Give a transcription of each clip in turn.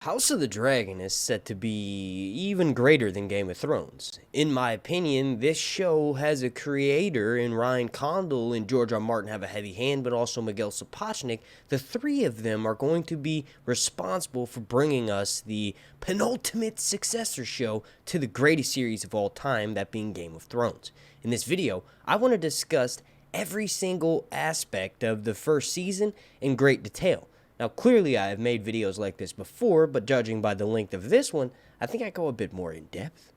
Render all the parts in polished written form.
House of the Dragon is set to be even greater than Game of Thrones. In my opinion, this show has a creator in Ryan Condal and George R. Martin have a heavy hand, but also Miguel Sapochnik. The three of them are going to be responsible for bringing us the penultimate successor show to the greatest series of all time, that being Game of Thrones. In this video, I want to discuss every single aspect of the first season in great detail. Now, clearly I have made videos like this before, but judging by the length of this one, I think I go a bit more in depth.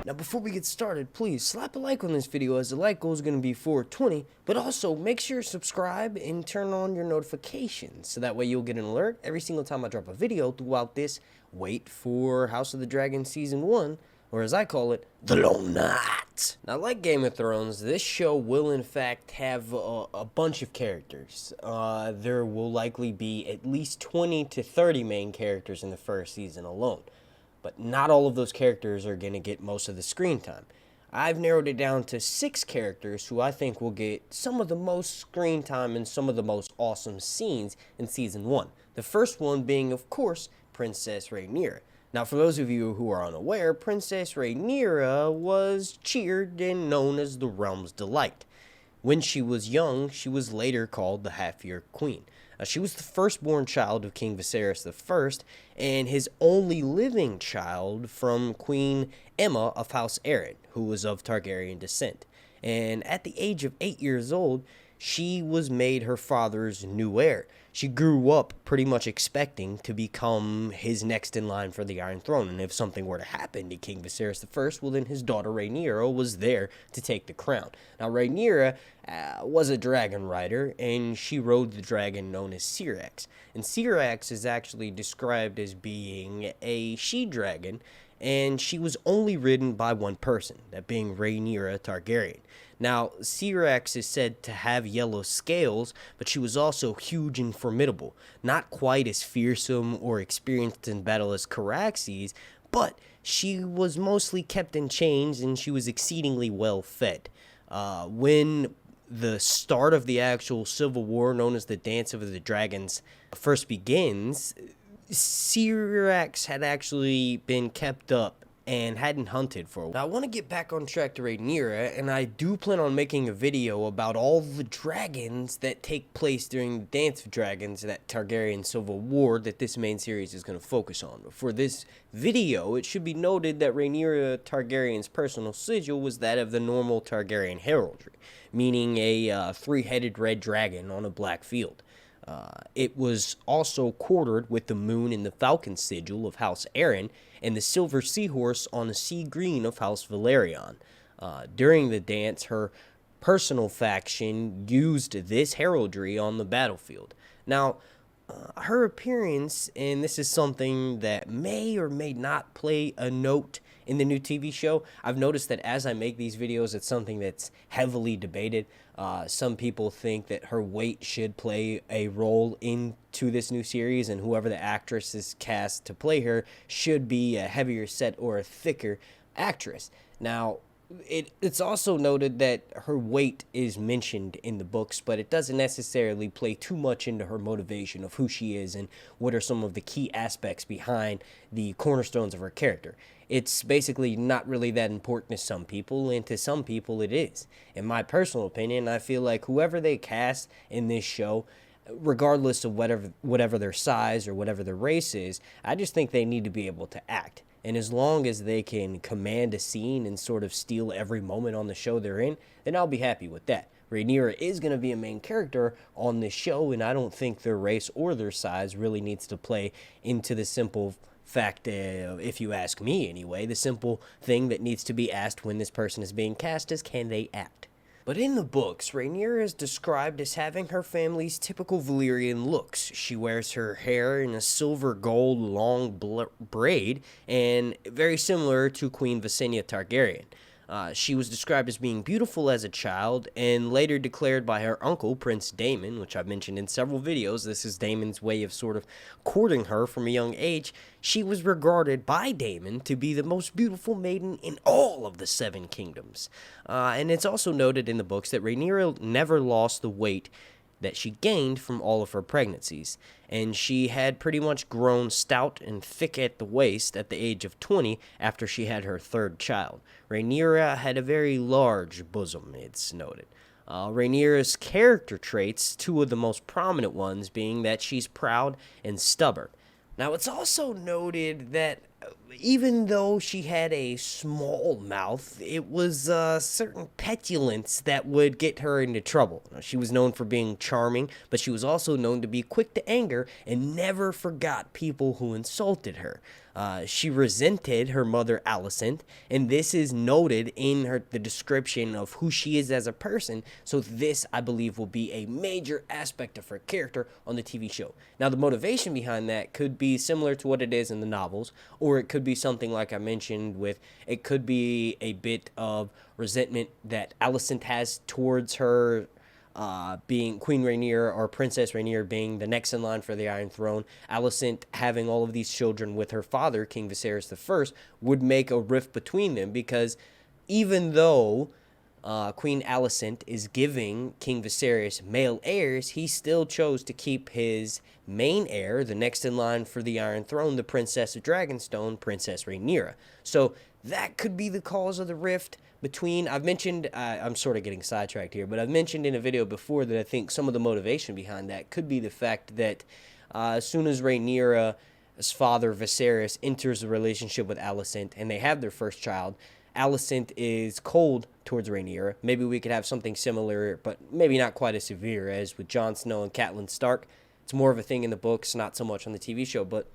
Now, before we get started, please slap a like on this video, as the like goal is going to be 420, but also make sure to subscribe and turn on your notifications, so that way you'll get an alert every single time I drop a video throughout this wait for House of the Dragon Season 1, or as I call it, the long night. Now, like Game of Thrones, this show will in fact have a bunch of characters. There will likely be at least 20 to 30 main characters in the first season alone. But not all of those characters are going to get most of the screen time. I've narrowed it down to 6 characters who I think will get some of the most screen time and some of the most awesome scenes in Season 1. The first one being, of course, Princess Rhaenyra. Now, for those of you who are unaware, Princess Rhaenyra was cheered and known as the Realm's Delight. When she was young, she was later called the Half-Year Queen. She was the firstborn child of King Viserys I and his only living child from Queen Aemma of House Tyrant, who was of Targaryen descent. And at the age of 8 years old, she was made her father's new heir. She grew up pretty much expecting to become his next in line for the Iron Throne, and if something were to happen to King Viserys I, well, then his daughter Rhaenyra was there to take the crown. Now, Rhaenyra was a dragon rider, and she rode the dragon known as Syrax. And Syrax is actually described as being a she-dragon, and she was only ridden by one person, that being Rhaenyra Targaryen. Now, Syrax is said to have yellow scales, but she was also huge and formidable. Not quite as fearsome or experienced in battle as Caraxes, but she was mostly kept in chains and she was exceedingly well fed. When the start of the actual civil war, known as the Dance of the Dragons, first begins, Syrax had actually been kept up and hadn't hunted for a while. Now, I want to get back on track to Rhaenyra, and I do plan on making a video about all the dragons that take place during the Dance of Dragons, that Targaryen Civil War that this main series is going to focus on. But for this video, it should be noted that Rhaenyra Targaryen's personal sigil was that of the normal Targaryen heraldry, meaning a three-headed red dragon on a black field. It was also quartered with the moon and the falcon sigil of House Aaron and the silver seahorse on the sea green of House Velaryon. During the dance, her personal faction used this heraldry on the battlefield. Now, her appearance, and this is something that may or may not play a note in the new TV show. I've noticed that as I make these videos, it's something that's heavily debated. Some people think that her weight should play a role into this new series, and whoever the actress is cast to play her should be a heavier set or a thicker actress. Now, it's also noted that her weight is mentioned in the books, but it doesn't necessarily play too much into her motivation of who she is and what are some of the key aspects behind the cornerstones of her character. It's basically not really that important to some people, and to some people it is. In my personal opinion, I feel like whoever they cast in this show, regardless of whatever their size or whatever their race is, I just think they need to be able to act. And as long as they can command a scene and sort of steal every moment on the show they're in, then I'll be happy with that. Rhaenyra is going to be a main character on this show, and I don't think their race or their size really needs to play into the simple fact, if you ask me anyway, the simple thing that needs to be asked when this person is being cast is, can they act? But in the books, Rhaenyra is described as having her family's typical Valyrian looks. She wears her hair in a silver gold long braid, and very similar to Queen Visenya Targaryen. She was described as being beautiful as a child, and later declared by her uncle, Prince Daemon, which I've mentioned in several videos. This is Daemon's way of sort of courting her from a young age. She was regarded by Daemon to be the most beautiful maiden in all of the Seven Kingdoms. And it's also noted in the books that Rhaenyra never lost the weight that she gained from all of her pregnancies. And she had pretty much grown stout and thick at the waist at the age of 20 after she had her third child. Rhaenyra had a very large bosom, it's noted. Rhaenyra's character traits, two of the most prominent ones being that she's proud and stubborn. Now, it's also noted that even though she had a small mouth, it was certain petulance that would get her into trouble. She was known for being charming, but she was also known to be quick to anger and never forgot people who insulted her. She resented her mother, Alicent, and this is noted in the description of who she is as a person, so this, I believe, will be a major aspect of her character on the TV show. Now, the motivation behind that could be similar to what it is in the novels, or it could be something like I mentioned with, it could be a bit of resentment that Alicent has towards her, being Queen Rhaenyra or Princess Rhaenyra being the next in line for the Iron Throne. Alicent having all of these children with her father, King Viserys I, would make a rift between them, because even though Queen Alicent is giving King Viserys male heirs, he still chose to keep his main heir, the next in line for the Iron Throne, the Princess of Dragonstone, Princess Rhaenyra. So that could be the cause of the rift between, I've mentioned, I'm sort of getting sidetracked here, but I've mentioned in a video before that I think some of the motivation behind that could be the fact that as soon as Rhaenyra's father, Viserys, enters a relationship with Alicent and they have their first child, Alicent is cold towards Rhaenyra. Maybe we could have something similar, but maybe not quite as severe as with Jon Snow and Catelyn Stark. It's more of a thing in the books, not so much on the TV show, but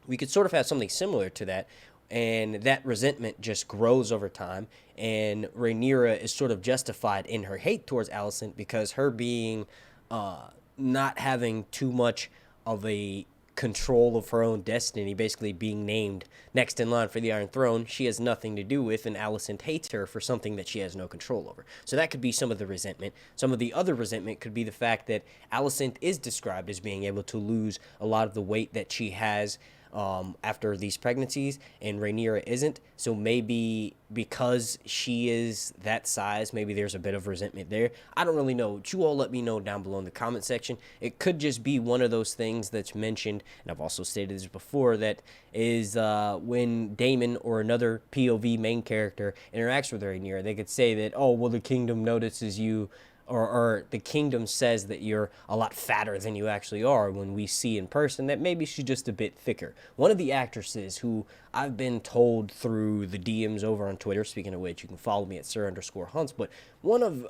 we could sort of have something similar to that. And that resentment just grows over time, and Rhaenyra is sort of justified in her hate towards Alicent because her being not having too much of a control of her own destiny, basically being named next in line for the Iron Throne, she has nothing to do with, and Alicent hates her for something that she has no control over. So that could be some of the resentment. Some of the other resentment could be the fact that Alicent is described as being able to lose a lot of the weight that she has after these pregnancies, and Rhaenyra isn't. So maybe because she is that size, maybe there's a bit of resentment there. I don't really know. You all let me know down below in the comment section. It could just be one of those things that's mentioned, and I've also stated this before, that is when Daemon or another POV main character interacts with Rhaenyra, they could say that, oh, well, the kingdom notices you, or the kingdom says that you're a lot fatter than you actually are, when we see in person that maybe she's just a bit thicker. One of the actresses who I've been told through the DMs over on Twitter, speaking of which, you can follow me at Sir_Hunts, but one of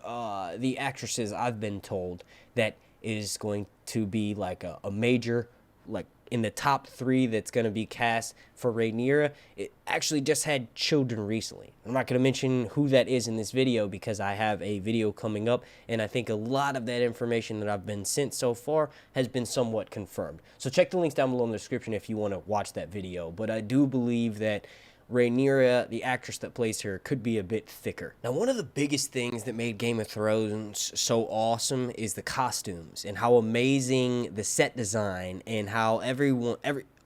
the actresses I've been told that is going to be like a major, like in the top 3 that's going to be cast for Rhaenyra, it actually just had children recently. I'm not going to mention who that is in this video because I have a video coming up, and I think a lot of that information that I've been sent so far has been somewhat confirmed. So check the links down below in the description if you want to watch that video. But I do believe that Rhaenyra, the actress that plays her, could be a bit thicker. Now, one of the biggest things that made Game of Thrones so awesome is the costumes and how amazing the set design and how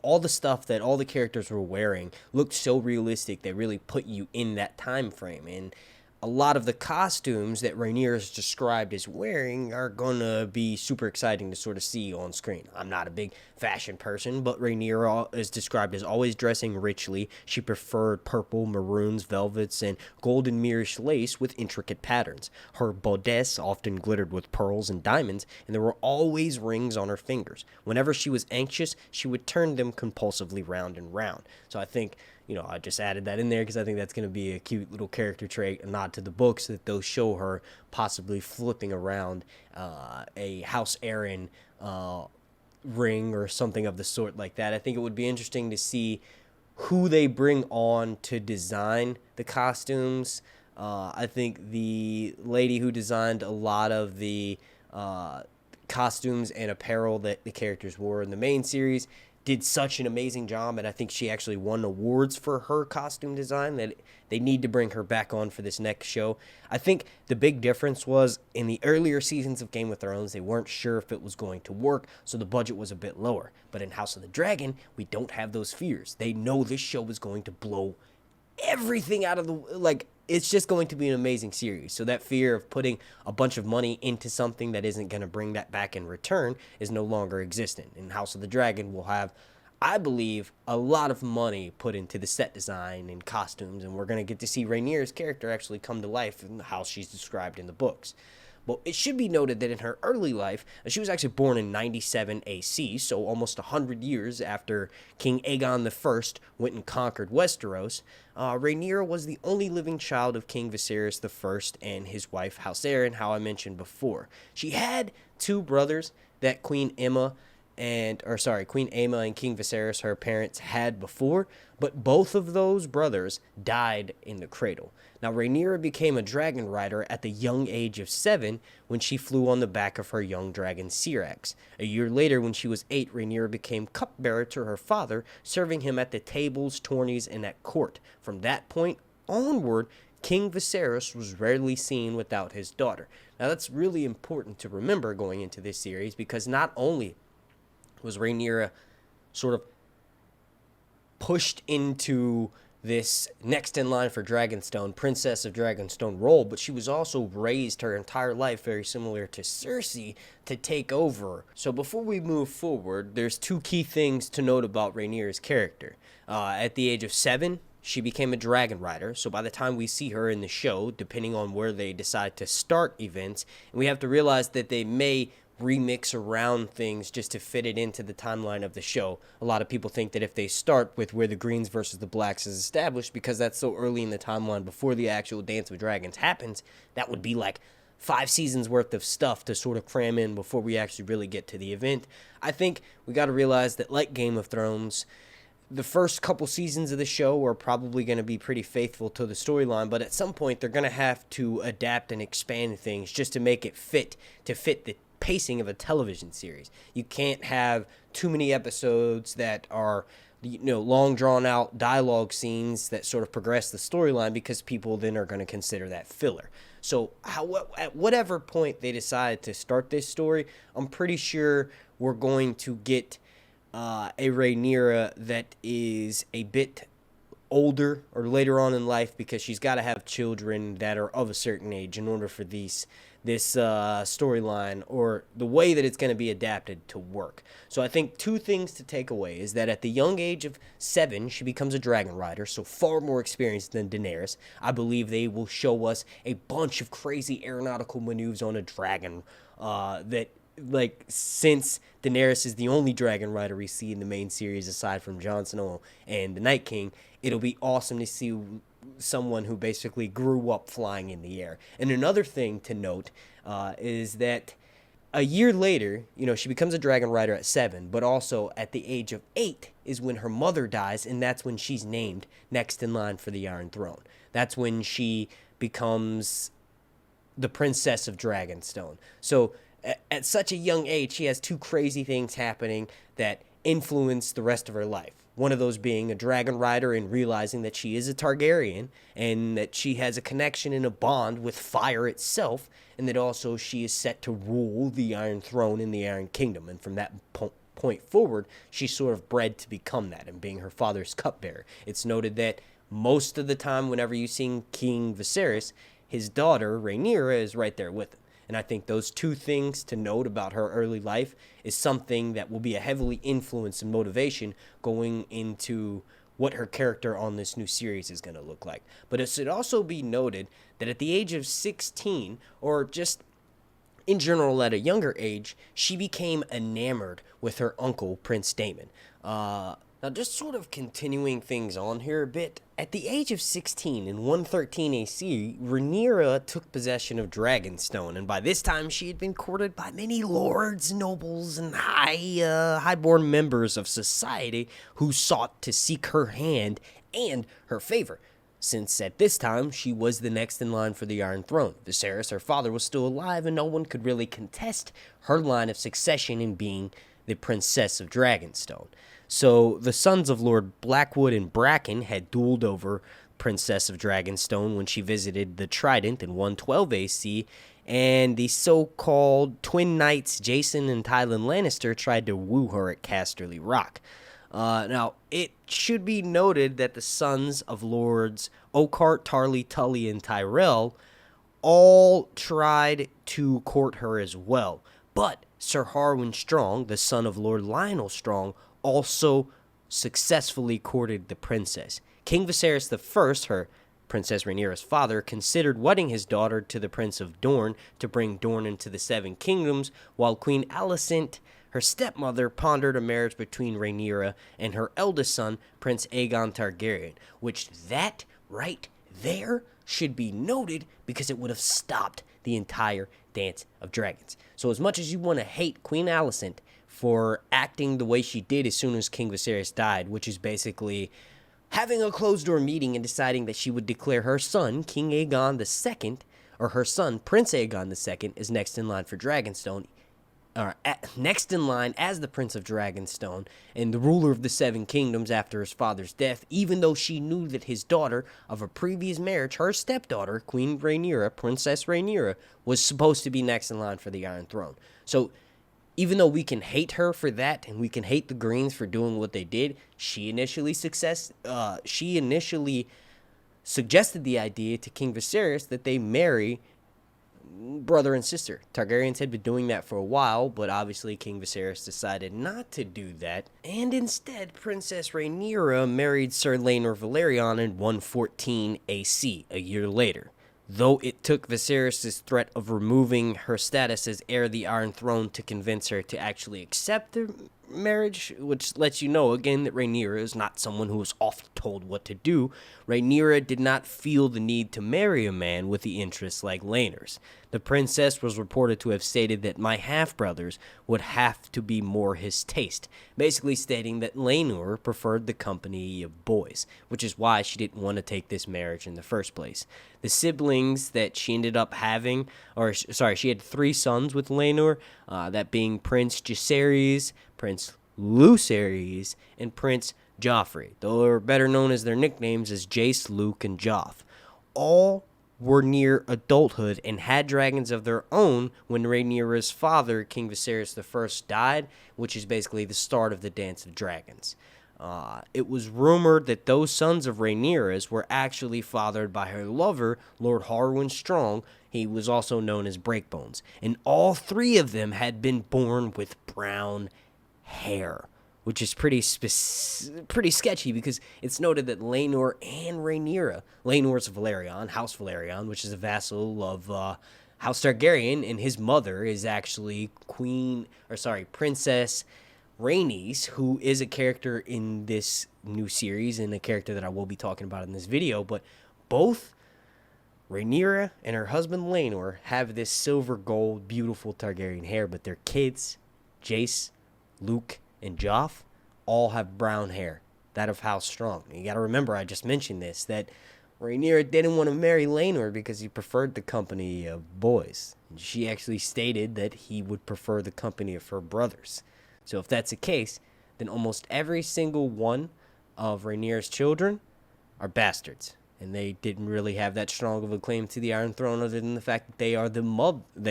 all the stuff that all the characters were wearing looked so realistic. They really put you in that time frame, and a lot of the costumes that Rhaenyra is described as wearing are going to be super exciting to sort of see on screen. I'm not a big fashion person, but Rhaenyra is described as always dressing richly. She preferred purple, maroons, velvets, and golden mirrorish lace with intricate patterns. Her bodice often glittered with pearls and diamonds, and there were always rings on her fingers. Whenever she was anxious, she would turn them compulsively round and round. So I think, you know, I just added that in there because I think that's going to be a cute little character trait, a nod to the books, that they'll show her possibly flipping around a House Aaron ring or something of the sort like that. I think it would be interesting to see who they bring on to design the costumes. I think the lady who designed a lot of the costumes and apparel that the characters wore in the main series did such an amazing job, and I think she actually won awards for her costume design, that they need to bring her back on for this next show. I think the big difference was in the earlier seasons of Game of Thrones, they weren't sure if it was going to work, so the budget was a bit lower. But in House of the Dragon, we don't have those fears. They know this show is going to blow everything out of the, like, it's just going to be an amazing series. So that fear of putting a bunch of money into something that isn't going to bring that back in return is no longer existent. And House of the Dragon will have, I believe, a lot of money put into the set design and costumes, and we're going to get to see Rhaenyra's character actually come to life in how she's described in the books. Well, it should be noted that in her early life, she was actually born in 97 AC, so almost 100 years after King Aegon I went and conquered Westeros. Rhaenyra was the only living child of King Viserys I and his wife Rhaenyra, how I mentioned before. She had two brothers that Queen Aemma and King Viserys, her parents, had before, but both of those brothers died in the cradle. Now, Rhaenyra became a dragon rider at the young age of 7 when she flew on the back of her young dragon Syrax. A year later, when she was 8, Rhaenyra became cupbearer to her father, serving him at the tables, tourneys, and at court. From that point onward, King Viserys was rarely seen without his daughter. Now, that's really important to remember going into this series, because not only was Rhaenyra sort of pushed into this next in line for Dragonstone, Princess of Dragonstone role, but she was also raised her entire life, very similar to Cersei, to take over. So before we move forward, there's two key things to note about Rhaenyra's character. At the age of 7, she became a dragon rider, so by the time we see her in the show, depending on where they decide to start events, and we have to realize that they may remix around things just to fit it into the timeline of the show. A lot of people think that if they start with where the Greens versus the Blacks is established, because that's so early in the timeline before the actual Dance with Dragons happens, that would be like 5 seasons worth of stuff to sort of cram in before we actually really get to the event. I think we got to realize that, like Game of Thrones, the first couple seasons of the show are probably going to be pretty faithful to the storyline, but at some point they're going to have to adapt and expand things just to make it fit the pacing of a television series. You can't have too many episodes that are, long drawn out dialogue scenes that sort of progress the storyline, because people then are going to consider that filler. So at whatever point they decide to start this story, I'm pretty sure we're going to get a Rhaenyra that is a bit older or later on in life, because she's got to have children that are of a certain age in order for this storyline or the way that it's going to be adapted to work. So I think two things to take away is that at the young age of 7, she becomes a dragon rider, so far more experienced than Daenerys. I believe they will show us a bunch of crazy aeronautical maneuvers on a dragon since Daenerys is the only dragon rider we see in the main series aside from Jon Snow and the Night King, it'll be awesome to see someone who basically grew up flying in the air. And another thing to note is that a year later, she becomes a dragon rider at 7, but also at the age of 8 is when her mother dies, and that's when she's named next in line for the Iron Throne. That's when she becomes the Princess of Dragonstone. So at such a young age, she has two crazy things happening that influence the rest of her life. One of those being a dragon rider and realizing that she is a Targaryen and that she has a connection and a bond with fire itself, and that also she is set to rule the Iron Throne in the Iron Kingdom. And from that point forward, she's sort of bred to become that and being her father's cupbearer. It's noted that most of the time whenever you see King Viserys, his daughter Rhaenyra is right there with him. And I think those two things to note about her early life is something that will be a heavily influence and motivation going into what her character on this new series is going to look like. But it should also be noted that at the age of 16, or just in general at a younger age, she became enamored with her uncle, Prince Daemon. Now, just sort of continuing things on here a bit, at the age of 16 in 113 AC, Rhaenyra took possession of Dragonstone, and by this time she had been courted by many lords, nobles, and highborn members of society who sought to seek her hand and her favor, since at this time she was the next in line for the Iron Throne. Viserys, her father, was still alive, and no one could really contest her line of succession in being the Princess of Dragonstone. So the sons of Lord Blackwood and Bracken had dueled over Princess of Dragonstone when she visited the Trident in 112 AC, and the so-called twin knights Jason and Tywin Lannister tried to woo her at Casterly Rock. Now, it should be noted that the sons of lords Oakheart, Tarly, Tully, and Tyrell all tried to court her as well. But Sir Harwin Strong, the son of Lord Lionel Strong, also successfully courted the princess. King Viserys I, her Princess Rhaenyra's father, considered wedding his daughter to the Prince of Dorne to bring Dorne into the Seven Kingdoms, while Queen Alicent, her stepmother, pondered a marriage between Rhaenyra and her eldest son, Prince Aegon Targaryen, which that right there should be noted because it would have stopped the entire Dance of Dragons. So as much as you want to hate Queen Alicent for acting the way she did as soon as King Viserys died, which is basically having a closed-door meeting and deciding that she would declare her son, King Aegon II, or her son, Prince Aegon II, is next in line for Dragonstone, or next in line as the Prince of Dragonstone and the ruler of the Seven Kingdoms after his father's death, even though she knew that his daughter of a previous marriage, her stepdaughter, Queen Rhaenyra, Princess Rhaenyra, was supposed to be next in line for the Iron Throne. So even though we can hate her for that and we can hate the Greens for doing what they did, she initially suggested the idea to King Viserys that they marry brother and sister. Targaryens had been doing that for a while, but obviously King Viserys decided not to do that, and instead Princess Rhaenyra married Sir Laenor Velaryon in 114 AC, a year later. Though it took Viserys' threat of removing her status as heir of the Iron Throne to convince her to actually accept the marriage, which lets you know again that Rhaenyra is not someone who is often told what to do. Rhaenyra did not feel the need to marry a man with the interests like Laenor's. The princess was reported to have stated that my half-brothers would have to be more his taste, basically stating that Laenor preferred the company of boys, which is why she didn't want to take this marriage in the first place. The siblings that she ended up having, she had 3 sons with Laenor, that being Prince Jaehaerys, Prince Lucerys, and Prince Joffrey, though they're better known as their nicknames as Jace, Luke, and Joff. All were near adulthood and had dragons of their own when Rhaenyra's father, King Viserys I, died, which is basically the start of the Dance of Dragons. It was rumored that those sons of Rhaenyra's were actually fathered by her lover, Lord Harwin Strong. He was also known as Breakbones, and all 3 of them had been born with brown hair, which is pretty sketchy because it's noted that Laenor and Rhaenyra, Laenor's Velaryon, House Velaryon, which is a vassal of House Targaryen, and his mother is actually Princess Rhaenys, who is a character in this new series and a character that I will be talking about in this video. But both Rhaenyra and her husband Laenor have this silver gold beautiful Targaryen hair, but their kids, Jace, Luke, and Joff, all have brown hair, that of House Strong. You got to remember, I just mentioned this, that Rhaenyra didn't want to marry Laenor because he preferred the company of boys. She actually stated that he would prefer the company of her brothers. So if that's the case, then almost every single one of Rhaenyra's children are bastards. And they didn't really have that strong of a claim to the Iron Throne other than the fact that they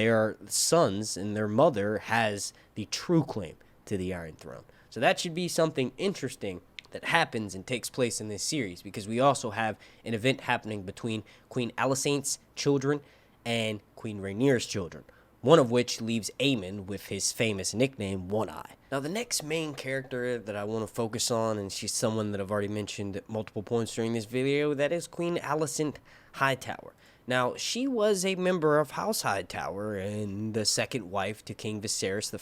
are sons, and their mother has the true claim to the Iron Throne. So that should be something interesting that happens and takes place in this series, because we also have an event happening between Queen Alicent's children and Queen Rhaenyra's children, one of which leaves Aemon with his famous nickname, One Eye. Now, the next main character that I want to focus on, and she's someone that I've already mentioned at multiple points during this video, that is Queen Alicent Hightower. Now, she was a member of House Hightower and the second wife to King Viserys I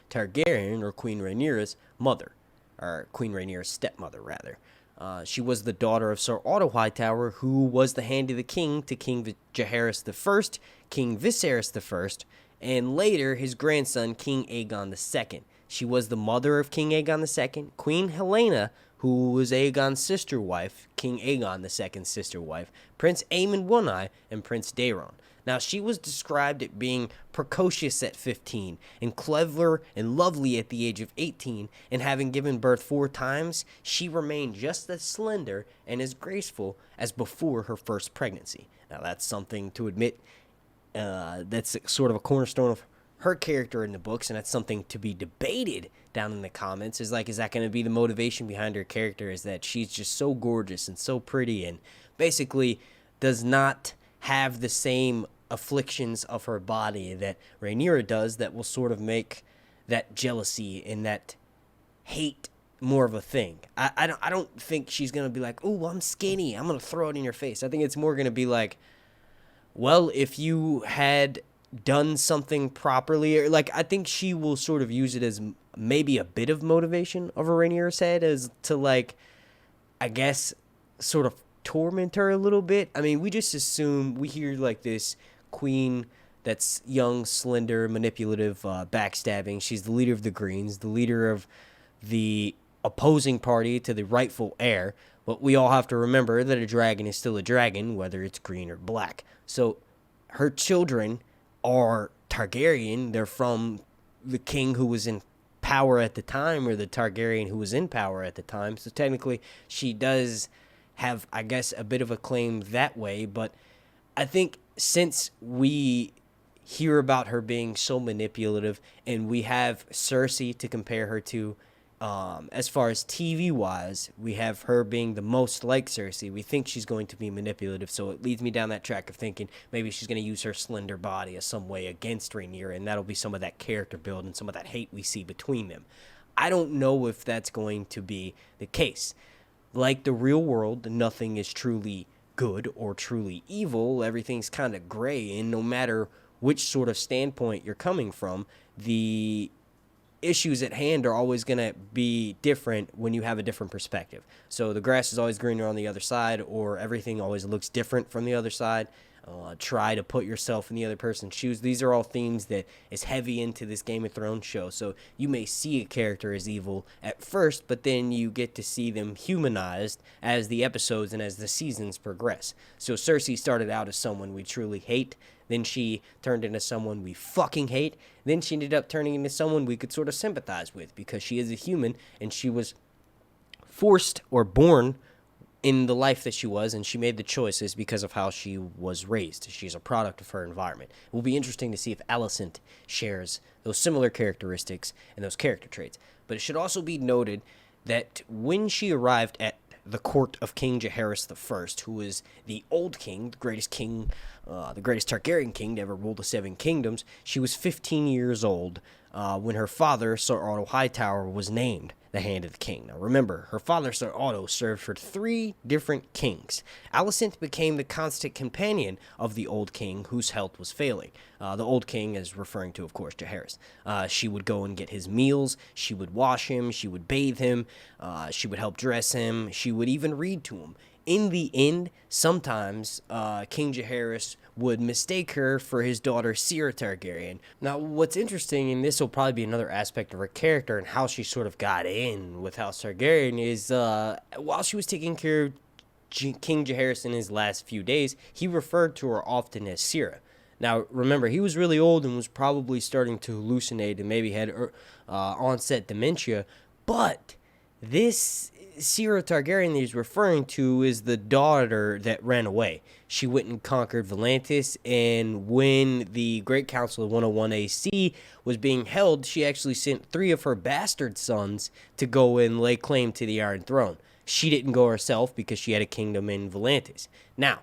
Targaryen, or Queen Rhaenyra's mother, or Queen Rhaenyra's stepmother, rather. She was the daughter of Sir Otto Hightower, who was the hand of the king to King Jaehaerys I, King Viserys I, and later his grandson, King Aegon II. She was the mother of King Aegon II, Queen Helena, who was Aegon's sister wife, King Aegon II's sister wife, Prince Aemon One Eye, and Prince Daemon. Now, she was described as being precocious at 15, and clever and lovely at the age of 18, and having given birth 4 times, she remained just as slender and as graceful as before her first pregnancy. Now, that's something to admit, that's sort of a cornerstone of her character in the books, and that's something to be debated down in the comments. Is that going to be the motivation behind her character, is that she's just so gorgeous and so pretty, and basically does not have the same afflictions of her body that Rhaenyra does, that will sort of make that jealousy and that hate more of a thing. I don't think she's going to be like, oh, I'm skinny, I'm going to throw it in your face. I think it's more going to be like, well, if you had done something properly, or like, I think she will sort of use it as maybe a bit of motivation over Rhaenyra's head, as to like, I guess, sort of torment her a little bit. I mean, we just assume, we hear like this queen that's young, slender, manipulative, backstabbing. She's the leader of the Greens, the leader of the opposing party to the rightful heir. But we all have to remember that a dragon is still a dragon, whether it's green or black. So her children are Targaryen. They're from the king who was in power at the time, or the Targaryen who was in power at the time. So technically she does have, I guess, a bit of a claim that way. But I think since we hear about her being so manipulative, and we have Cersei to compare her to, as far as TV-wise, we have her being the most like Cersei. We think she's going to be manipulative, so it leads me down that track of thinking maybe she's going to use her slender body as some way against Rhaenyra, and that'll be some of that character build and some of that hate we see between them. I don't know if that's going to be the case. Like the real world, nothing is truly good or truly evil. Everything's kind of gray, and no matter which sort of standpoint you're coming from, the issues at hand are always going to be different when you have a different perspective. So the grass is always greener on the other side, or everything always looks different from the other side. Try to put yourself in the other person's shoes. These are all themes that is heavy into this Game of Thrones show. So you may see a character as evil at first, but then you get to see them humanized as the episodes and as the seasons progress. So Cersei started out as someone we truly hate. Then she turned into someone we fucking hate. Then she ended up turning into someone we could sort of sympathize with, because she is a human and she was forced or born in the life that she was, and she made the choices because of how she was raised. She's a product of her environment. It will be interesting to see if Alicent shares those similar characteristics and those character traits. But it should also be noted that when she arrived at the court of King Jaehaerys I, who is the old king, the greatest Targaryen king to ever rule the Seven Kingdoms, she was 15 years old when her father, Sir Otto Hightower, was named the Hand of the King. Now remember, her father, Sir Otto, served for 3 different kings. Alicent became the constant companion of the old king, whose health was failing. The old king is referring to, of course, Jaehaerys. She would go and get his meals, she would wash him, she would bathe him, she would help dress him, she would even read to him. In the end, sometimes King Jaehaerys would mistake her for his daughter Rhaenyra Targaryen. Now, what's interesting, and this will probably be another aspect of her character and how she sort of got in with House Targaryen, is while she was taking care of King Jaehaerys in his last few days, he referred to her often as Rhaenyra. Now, remember, he was really old and was probably starting to hallucinate and maybe had onset dementia, but this Rhaenyra Targaryen that he's referring to is the daughter that ran away. She went and conquered Volantis, and when the Great Council of 101 AC was being held, she actually sent 3 of her bastard sons to go and lay claim to the Iron Throne. She didn't go herself because she had a kingdom in Volantis. Now,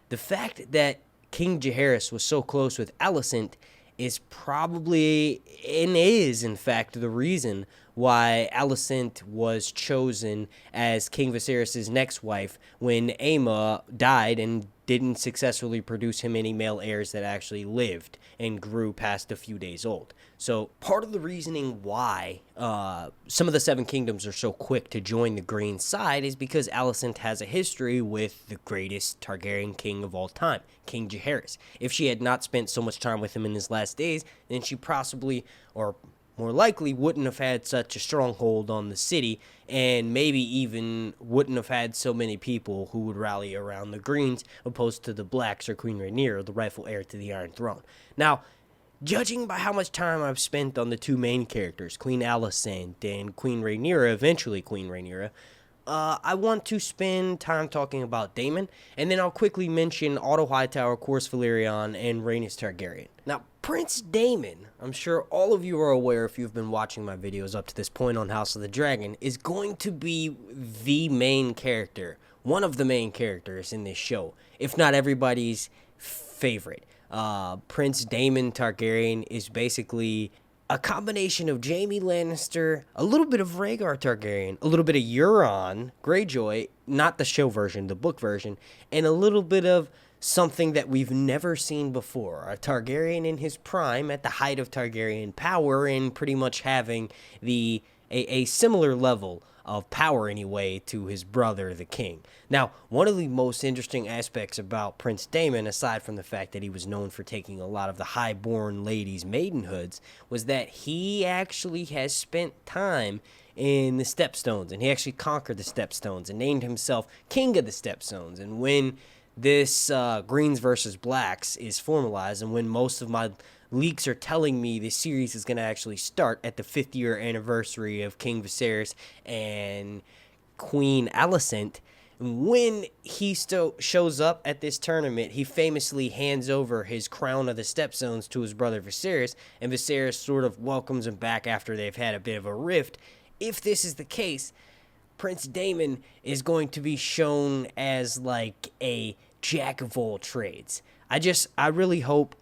the fact that King Jaehaerys was so close with Alicent is probably, and is in fact, the reason why Alicent was chosen as King Viserys' next wife when Aemma died and didn't successfully produce him any male heirs that actually lived and grew past a few days old. So part of the reasoning why some of the Seven Kingdoms are so quick to join the Green side is because Alicent has a history with the greatest Targaryen king of all time, King Jaehaerys. If she had not spent so much time with him in his last days, then she possibly, or more likely, wouldn't have had such a stronghold on the city, and maybe even wouldn't have had so many people who would rally around the Greens opposed to the Blacks or Queen Rhaenyra, the rightful heir to the Iron Throne. Now, judging by how much time I've spent on the 2 main characters, Queen Alicent and Queen Rhaenyra, eventually Queen Rhaenyra, I want to spend time talking about Daemon, and then I'll quickly mention Otto Hightower, Corlys Velaryon, and Rhaenys Targaryen. Now, Prince Daemon, I'm sure all of you are aware if you've been watching my videos up to this point on House of the Dragon, is going to be the main character one of the main characters in this show, if not everybody's favorite. Prince Damon Targaryen is basically a combination of Jaime Lannister, a little bit of Rhaegar Targaryen, a little bit of Euron Greyjoy, not the show version, the book version, and a little bit of something that we've never seen before. A Targaryen in his prime, at the height of Targaryen power, and pretty much having a similar level of power anyway to his brother, the king. Now, one of the most interesting aspects about Prince Daemon, aside from the fact that he was known for taking a lot of the high-born ladies' maidenhoods, was that he actually has spent time in the Stepstones, and he actually conquered the Stepstones and named himself King of the Stepstones. And when this Greens versus Blacks is formalized, and when most of my leaks are telling me this series is going to actually start at the 5th year anniversary of King Viserys and Queen Alicent, when he still shows up at this tournament, he famously hands over his crown of the Stepstones to his brother Viserys, and Viserys sort of welcomes him back after they've had a bit of a rift. If this is the case, Prince Daemon is going to be shown as like a jack of all trades. I really hope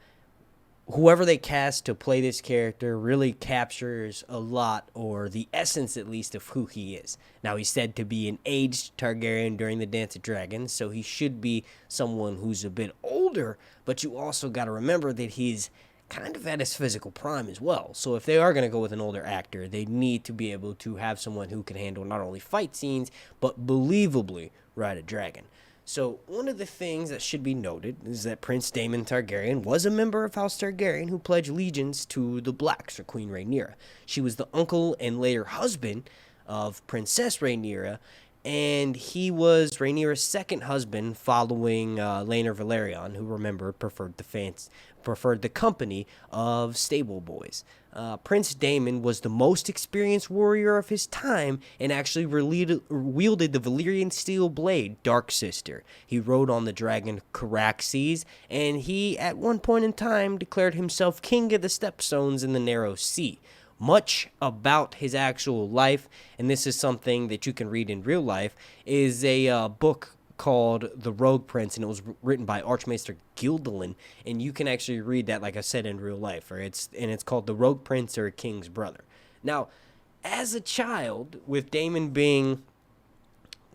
whoever they cast to play this character really captures a lot, or the essence at least, of who he is. Now, he's said to be an aged Targaryen during the Dance of Dragons, so he should be someone who's a bit older, but you also got to remember that he's kind of at his physical prime as well. So if they are going to go with an older actor, they need to be able to have someone who can handle not only fight scenes, but believably ride a dragon. So one of the things that should be noted is that Prince Daemon Targaryen was a member of House Targaryen who pledged allegiance to the Blacks, or Queen Rhaenyra. She was the uncle and later husband of Princess Rhaenyra, and he was Rhaenyra's second husband following Laenor Velaryon, who, remember, preferred the company of stable boys. Prince Daemon was the most experienced warrior of his time and actually wielded the Valyrian steel blade, Dark Sister. He rode on the dragon Caraxes, and he, at one point in time, declared himself king of the Stepstones in the Narrow Sea. Much about his actual life, and this is something that you can read in real life, is a book called The Rogue Prince, and it was written by Archmaester Gildelin, and you can actually read that, like I said, in real life. It's called The Rogue Prince, or a King's Brother. Now, as a child, with Daemon being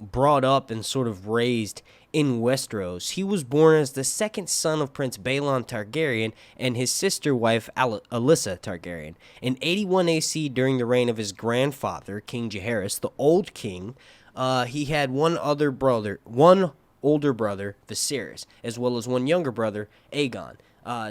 brought up and sort of raised in Westeros, he was born as the second son of Prince Balon Targaryen and his sister wife Alyssa Targaryen. In 81 AC, during the reign of his grandfather, King Jaehaerys, the Old King, he had one older brother, Viserys, as well as one younger brother, Aegon.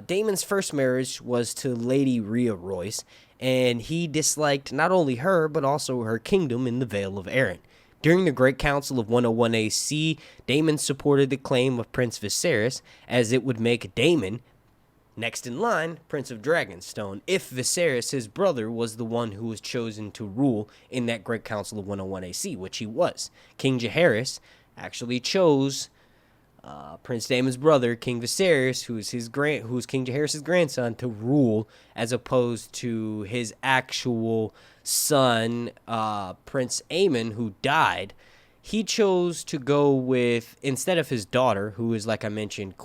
Daemon's first marriage was to Lady Rhea Royce, and he disliked not only her, but also her kingdom in the Vale of Arryn. During the Great Council of 101 AC, Daemon supported the claim of Prince Viserys, as it would make Daemon, next in line, Prince of Dragonstone, if Viserys, his brother, was the one who was chosen to rule in that Great Council of 101 AC, which he was. King Jaehaerys actually chose Prince Daemon's brother, King Viserys, who's King Jaehaerys' grandson, to rule, as opposed to his actual son, Prince Aemon, who died. He chose to go with, instead of his daughter, who is, like I mentioned, the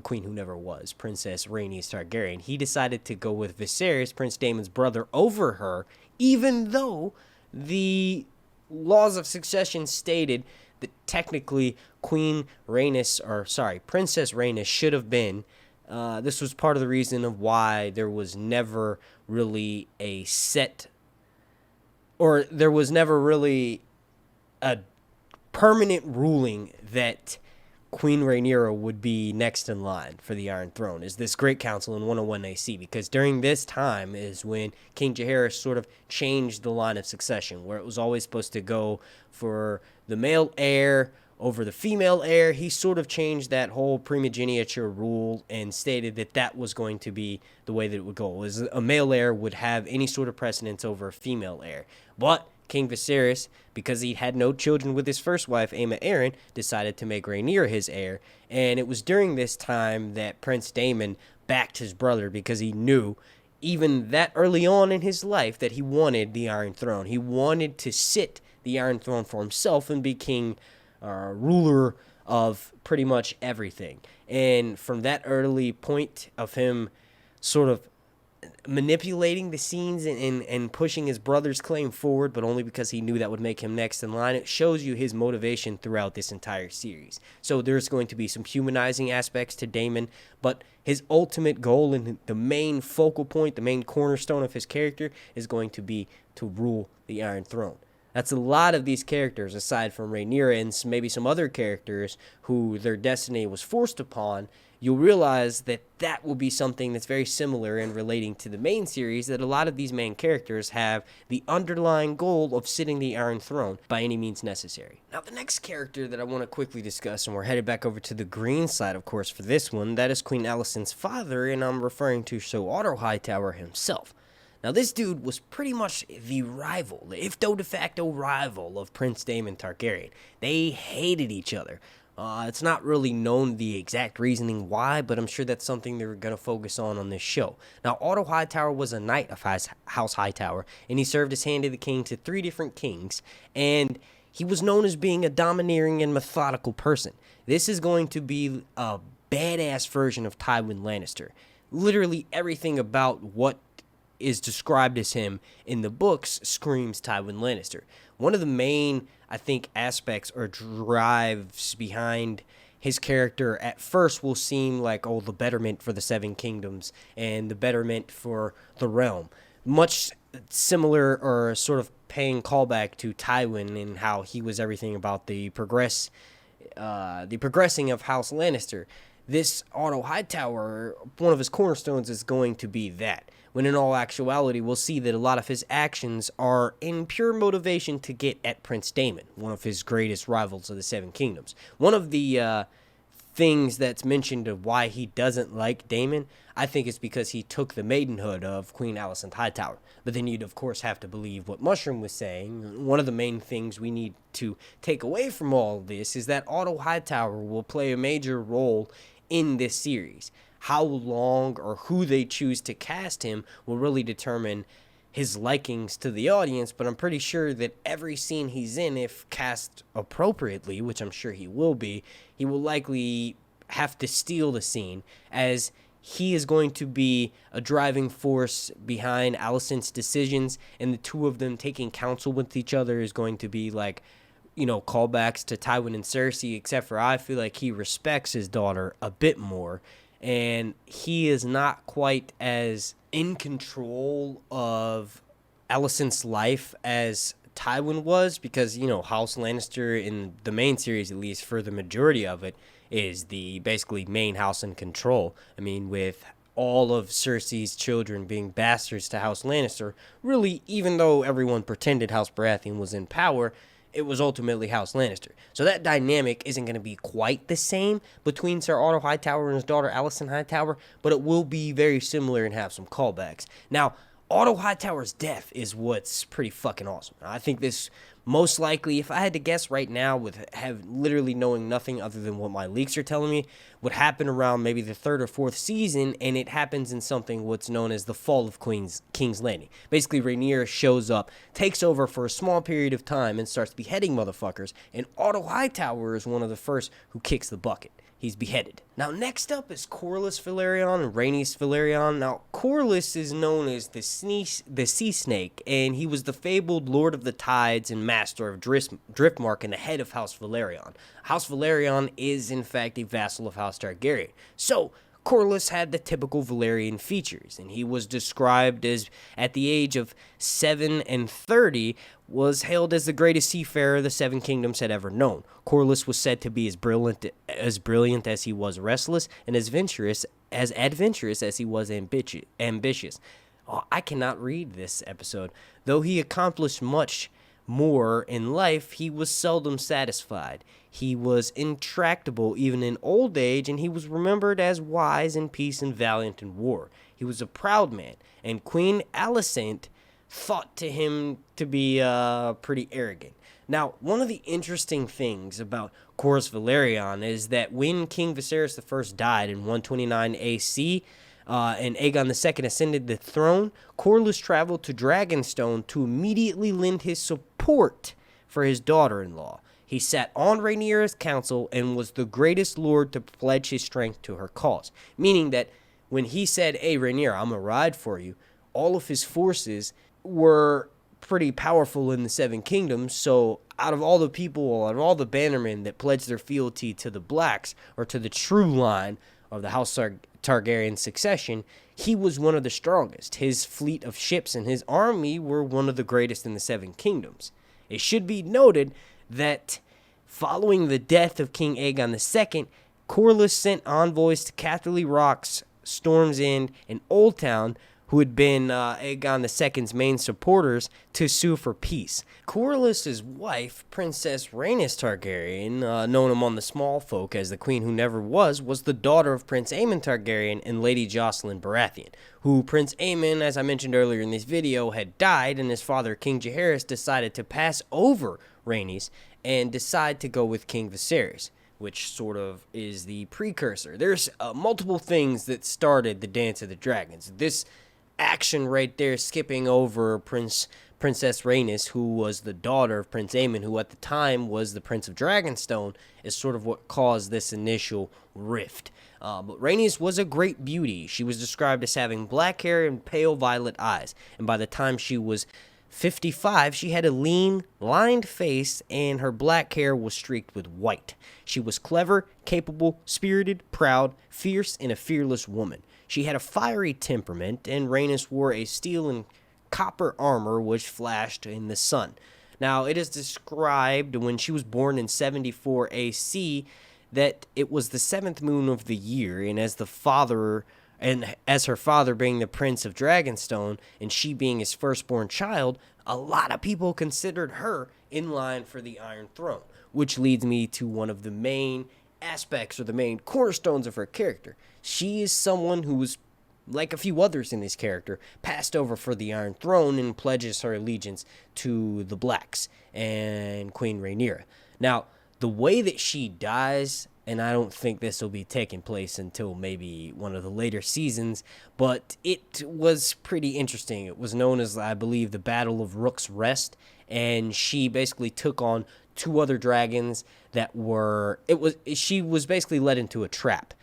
queen who never was, Princess Rhaenys Targaryen, he decided to go with Viserys, Prince Daemon's brother, over her, even though the laws of succession stated that technically Princess Rhaenys should have been. This was part of the reason of why there was never really a permanent ruling that Queen Rhaenyra would be next in line for the Iron Throne, is this Great Council in 101 AC, because during this time is when King Jaehaerys sort of changed the line of succession, where it was always supposed to go for the male heir over the female heir. He sort of changed that whole primogeniture rule and stated that that was going to be the way that it would go, was a male heir would have any sort of precedence over a female heir. But King Viserys, because he had no children with his first wife, Aemma Arryn, decided to make Rhaenyra his heir. And it was during this time that Prince Daemon backed his brother, because he knew, even that early on in his life, that he wanted the Iron Throne. He wanted to sit the Iron Throne for himself and be king ruler of pretty much everything. And from that early point of him sort of manipulating the scenes and pushing his brother's claim forward, but only because he knew that would make him next in line, it shows you his motivation throughout this entire series. So there's going to be some humanizing aspects to Daemon, but his ultimate goal and the main focal point, the main cornerstone of his character is going to be to rule the Iron Throne. That's a lot of these characters, aside from Rhaenyra and maybe some other characters who their destiny was forced upon. You'll realize that that will be something that's very similar in relating to the main series, that a lot of these main characters have the underlying goal of sitting the Iron Throne by any means necessary. Now, the next character that I want to quickly discuss, and we're headed back over to the green side, of course, for this one, that is Queen Alicent's father, and I'm referring to Sir Otto Hightower himself. Now, this dude was pretty much the rival, the if-do de facto rival of Prince Damon Targaryen. They hated each other. It's not really known the exact reasoning why, but I'm sure that's something they're going to focus on this show. Now, Otto Hightower was a knight of House Hightower, and he served as hand of the king to 3 different kings, and he was known as being a domineering and methodical person. This is going to be a badass version of Tywin Lannister. Literally everything about what is described as him in the books screams Tywin Lannister. One of the main, I think, aspects or drives behind his character at first will seem like, oh, the betterment for the Seven Kingdoms and the betterment for the realm. Much similar or sort of paying callback to Tywin and how he was everything about the progressing of House Lannister. This Otto Hightower, one of his cornerstones is going to be that. When in all actuality, we'll see that a lot of his actions are in pure motivation to get at Prince Daemon, one of his greatest rivals of the Seven Kingdoms. One of the things that's mentioned of why he doesn't like Daemon, I think is because he took the maidenhood of Queen Alicent Hightower. But then you'd, of course, have to believe what Mushroom was saying. One of the main things we need to take away from all of this is that Otto Hightower will play a major role in this series. How long or who they choose to cast him will really determine his likings to the audience, but I'm pretty sure that every scene he's in, if cast appropriately, which I'm sure he will be, he will likely have to steal the scene, as he is going to be a driving force behind Alicent's decisions, and the two of them taking counsel with each other is going to be like, you know, callbacks to Tywin and Cersei, except for I feel like he respects his daughter a bit more, and he is not quite as in control of Alicent's life as Tywin was, because, you know, House Lannister in the main series, at least for the majority of it, is the basically main house in control. I mean, with all of Cersei's children being bastards to House Lannister, really, even though everyone pretended House Baratheon was in power, it was ultimately House Lannister. So that dynamic isn't going to be quite the same between Sir Otto Hightower and his daughter Alicent Hightower, but it will be very similar and have some callbacks. Now, Otto Hightower's death is what's pretty fucking awesome. I think this most likely, if I had to guess right now, with literally knowing nothing other than what my leaks are telling me, would happen around maybe the 3rd or 4th season, and it happens in something what's known as the Fall of King's Landing. Basically, Rhaenyra shows up, takes over for a small period of time, and starts beheading motherfuckers, and Otto Hightower is one of the first who kicks the bucket. He's beheaded. Now, next up is Corlys Velaryon and Rhaenys Velaryon. Now, Corlys is known as the Sea Snake, and he was the fabled Lord of the Tides and Master of Driftmark and the head of House Velaryon. House Velaryon is, in fact, a vassal of House Targaryen. So, Corlys had the typical Valyrian features, and he was described as, at the age of 7 and 30, was hailed as the greatest seafarer the Seven Kingdoms had ever known. Corlys was said to be as brilliant as he was restless, and as adventurous as he was ambitious. Oh, I cannot read this episode. Though he accomplished much more in life, he was seldom satisfied. He was intractable even in old age, and he was remembered as wise in peace and valiant in war. He was a proud man, and Queen Alicent thought to him to be pretty arrogant. Now, one of the interesting things about Corlys Velaryon is that when King Viserys I died in 129 AC, and Aegon II ascended the throne, Corlys traveled to Dragonstone to immediately lend his support for his daughter-in-law. He sat on Rhaenyra's council and was the greatest lord to pledge his strength to her cause. Meaning that when he said, hey, Rhaenyra, I'm going to ride for you, all of his forces were pretty powerful in the Seven Kingdoms. So out of all the people, out of all the bannermen that pledged their fealty to the Blacks, or to the true line of the House Targaryen succession, he was one of the strongest. His fleet of ships and his army were one of the greatest in the Seven Kingdoms. It should be noted that following the death of King Aegon II, Corlys sent envoys to Casterly Rocks, Storm's End, and Old Town, who had been Aegon II's main supporters, to sue for peace. Corlys' wife, Princess Rhaenys Targaryen, known among the small folk as the Queen Who Never Was the daughter of Prince Aemon Targaryen and Lady Jocelyn Baratheon, who Prince Aemon, as I mentioned earlier in this video, had died, and his father, King Jaehaerys, decided to pass over Rhaenys and decide to go with King Viserys, which sort of is the precursor. There's multiple things that started the Dance of the Dragons. This action right there, skipping over Princess Rhaenys, who was the daughter of Prince Aemon, who at the time was the Prince of Dragonstone, is sort of what caused this initial rift. But Rhaenys was a great beauty. She was described as having black hair and pale violet eyes, and by the time she was 55, she had a lean, lined face, and her black hair was streaked with white. She was clever, capable, spirited, proud, fierce, and a fearless woman. She had a fiery temperament, and Rhaenys wore a steel and copper armor which flashed in the sun. Now, it is described when she was born in 74 AC that it was the 7th moon of the year, and as her father being the Prince of Dragonstone, and she being his firstborn child, a lot of people considered her in line for the Iron Throne, which leads me to one of the main aspects or the main cornerstones of her character. She is someone who was, like a few others in this character, passed over for the Iron Throne and pledges her allegiance to the Blacks and Queen Rhaenyra. Now, the way that she dies, and I don't think this will be taking place until maybe one of the later seasons, but it was pretty interesting. It was known as, I believe, the Battle of Rook's Rest, and she basically took on 2 other dragons that were, she was basically led into a trap.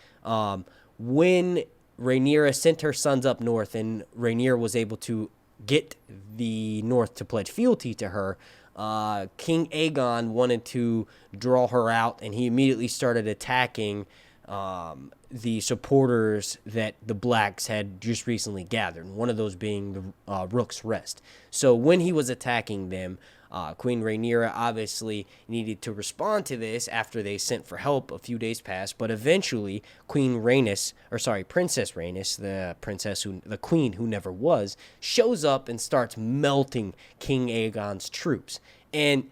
When Rhaenyra sent her sons up north and Rhaenyra was able to get the north to pledge fealty to her, King Aegon wanted to draw her out, and he immediately started attacking the supporters that the Blacks had just recently gathered, one of those being the Rook's Rest. So when he was attacking them, Queen Rhaenyra obviously needed to respond to this after they sent for help. A few days passed, but eventually Princess Rhaenys, the Queen Who Never Was, shows up and starts melting King Aegon's troops. And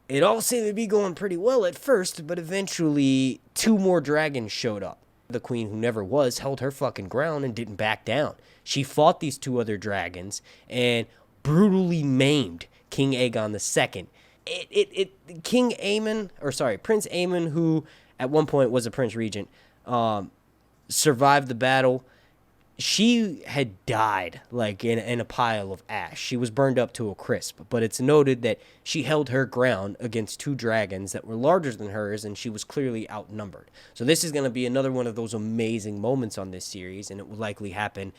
it all seemed to be going pretty well at first, but eventually 2 more dragons showed up. The Queen Who Never Was held her fucking ground and didn't back down. She fought these 2 other dragons and brutally maimed King Aegon II. Prince Aemon, who at one point was a Prince Regent, survived the battle. She had died like in a pile of ash. She was burned up to a crisp, but it's noted that she held her ground against 2 dragons that were larger than hers, and she was clearly outnumbered. So this is going to be another one of those amazing moments on this series, and it will likely happen.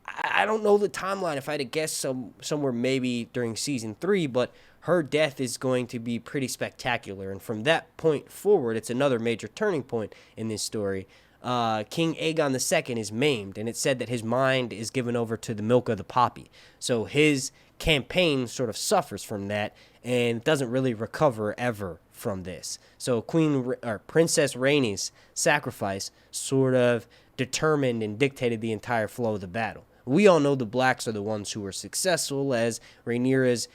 I don't know the timeline. If I had to guess, somewhere maybe during season 3, but her death is going to be pretty spectacular. And from that point forward, it's another major turning point in this story. King Aegon II is maimed, and it's said that his mind is given over to the milk of the poppy. So his campaign sort of suffers from that and doesn't really recover ever from this. So Princess Rhaenys' sacrifice sort of determined and dictated the entire flow of the battle. We all know the Blacks are the ones who were successful, as Rhaenyra's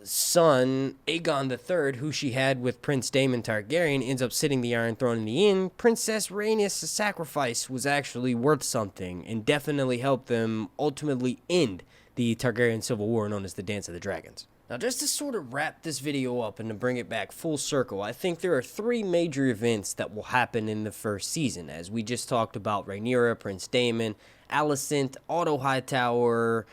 son, Aegon III, who she had with Prince Damon Targaryen, ends up sitting the Iron Throne in the end. Princess Rhaenys' sacrifice was actually worth something and definitely helped them ultimately end the Targaryen Civil War known as the Dance of the Dragons. Now, just to sort of wrap this video up and to bring it back full circle, I think there are 3 major events that will happen in the first season. As we just talked about Rhaenyra, Prince Daemon, Alicent, Otto Hightower,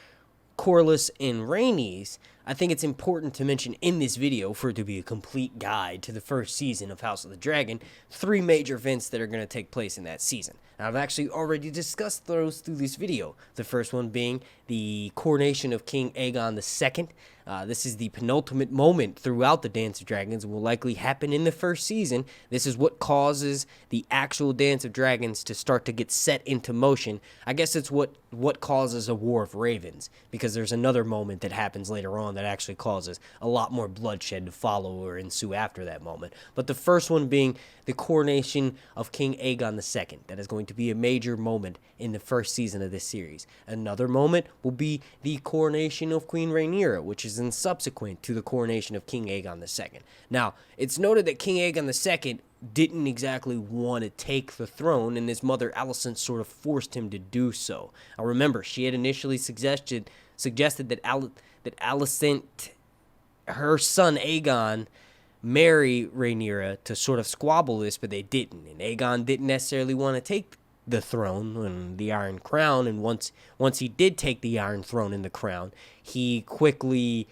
Corlys, and Rhaenys. I think it's important to mention in this video, for it to be a complete guide to the first season of House of the Dragon, 3 major events that are going to take place in that season. Now, I've actually already discussed those through this video. The first one being the coronation of King Aegon II. This is the penultimate moment throughout the Dance of Dragons and will likely happen in the first season. This is what causes the actual Dance of Dragons to start to get set into motion. I guess it's what causes a War of Ravens, because there's another moment that happens later on that actually causes a lot more bloodshed to follow or ensue after that moment. But the first one being the coronation of King Aegon II. That is going to be a major moment in the first season of this series. Another moment will be the coronation of Queen Rhaenyra, which is subsequent to the coronation of King Aegon II. Now, it's noted that King Aegon II didn't exactly want to take the throne, and his mother Alicent sort of forced him to do so. Now, remember, she had initially suggested that Alicent, her son Aegon, marry Rhaenyra to sort of squabble this, but they didn't. And Aegon didn't necessarily want to take the throne and the Iron Crown, and once he did take the Iron Throne and the crown, he quickly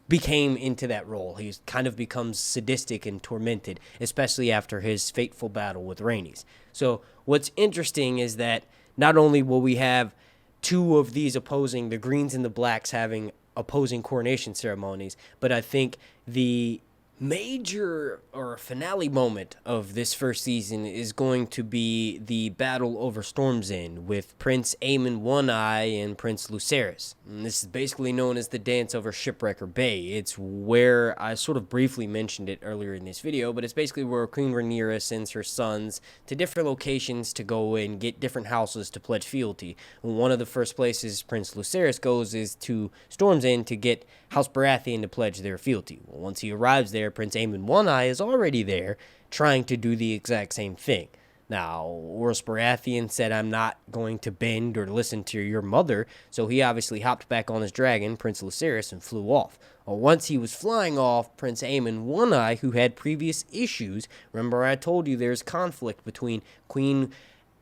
became into that role. He kind of becomes sadistic and tormented, especially after his fateful battle with Rhaenys. So what's interesting is that not only will we have 2 of these opposing, the Greens and the Blacks having opposing coronation ceremonies, but I think the major or finale moment of this first season is going to be the battle over Storm's End with Prince Aemon One-Eye and Prince Lucerys. And this is basically known as the dance over Shipwrecker Bay. It's where I sort of briefly mentioned it earlier in this video, but it's basically where Queen Rhaenyra sends her sons to different locations to go and get different houses to pledge fealty. And one of the first places Prince Lucerys goes is to Storm's End to get House Baratheon to pledge their fealty. Well, once he arrives there, Prince Aemon One-Eye is already there, trying to do the exact same thing. Now, House Baratheon said, "I'm not going to bend or listen to your mother," so he obviously hopped back on his dragon, Prince Lucerys, and flew off. Well, once he was flying off, Prince Aemon One-Eye, who had previous issues, remember I told you there's conflict between Queen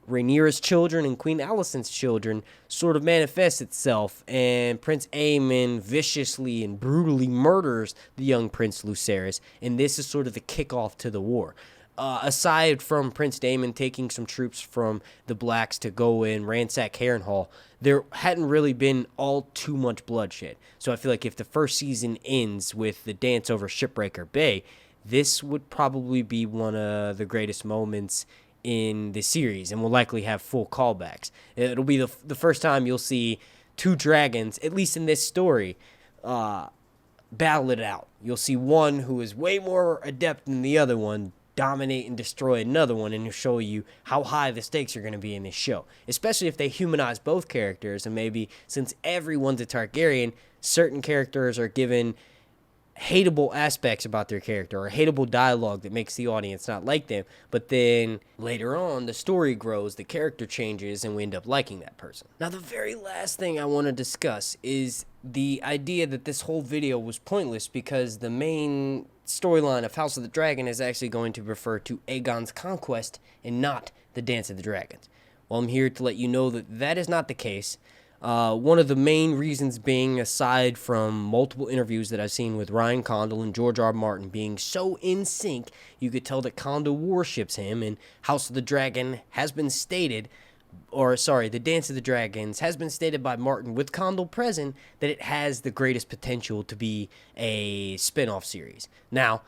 Rhaenyra's children and Queen Alicent's children, sort of manifests itself, and Prince Aemon viciously and brutally murders the young Prince Lucerys, and this is sort of the kickoff to the war. Aside from Prince Daemon taking some troops from the Blacks to go and ransack Harrenhal, there hadn't really been all too much bloodshed. So I feel like if the first season ends with the dance over Shipwrecker Bay, this would probably be one of the greatest moments in the series, and will likely have full callbacks. It'll be the first time you'll see 2 dragons, at least in this story, battle it out. You'll see one who is way more adept than the other one dominate and destroy another one, and it'll show you how high the stakes are going to be in this show, especially if they humanize both characters. And maybe since everyone's a Targaryen, certain characters are given hateable aspects about their character or hateable dialogue that makes the audience not like them, but then later on the story grows, the character changes, and we end up liking that person. Now, the very last thing I want to discuss is the idea that this whole video was pointless because the main storyline of House of the Dragon is actually going to refer to Aegon's conquest and not the Dance of the Dragons. Well, I'm here to let you know that that is not the case. One of the main reasons being, aside from multiple interviews that I've seen with Ryan Condal and George R. Martin being so in sync, you could tell that Condal worships him, and House of the Dragon has been stated, the Dance of the Dragons has been stated by Martin with Condal present that it has the greatest potential to be a spin-off series. Now,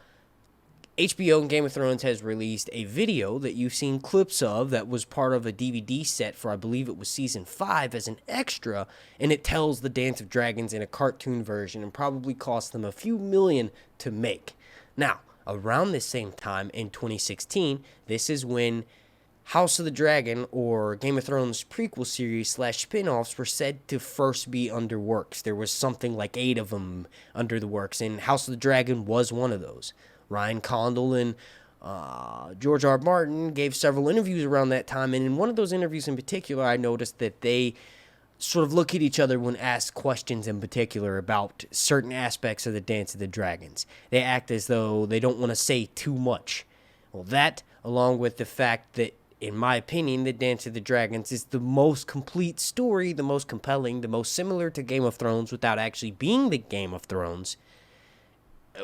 HBO and Game of Thrones has released a video that you've seen clips of that was part of a DVD set for, I believe it was season 5, as an extra, and it tells the Dance of Dragons in a cartoon version and probably cost them a few million to make. Now, around this same time in 2016, this is when House of the Dragon, or Game of Thrones prequel series / spin-offs, were said to first be under works. There was something like 8 of them under the works, and House of the Dragon was one of those. Ryan Condal and George R. Martin gave several interviews around that time, and in one of those interviews in particular, I noticed that they sort of look at each other when asked questions in particular about certain aspects of the Dance of the Dragons. They act as though they don't want to say too much. Well, that, along with the fact that in my opinion, the Dance of the Dragons is the most complete story, the most compelling, the most similar to Game of Thrones without actually being the Game of Thrones.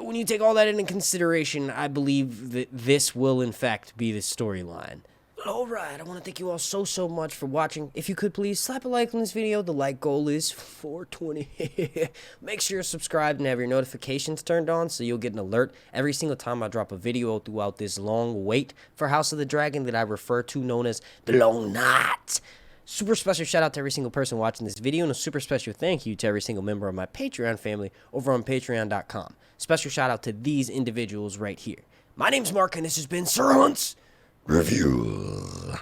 When you take all that into consideration, I believe that this will, in fact, be the storyline. Alright, I want to thank you all so much for watching. If you could please slap a like on this video. The like goal is 420. Make sure you're subscribed and have your notifications turned on so you'll get an alert every single time I drop a video throughout this long wait for House of the Dragon that I refer to known as the Long Night. Super special shout out to every single person watching this video, and a super special thank you to every single member of my Patreon family over on patreon.com. Special shout out to these individuals right here. My name's Mark, and this has been Sir Hunt's Review.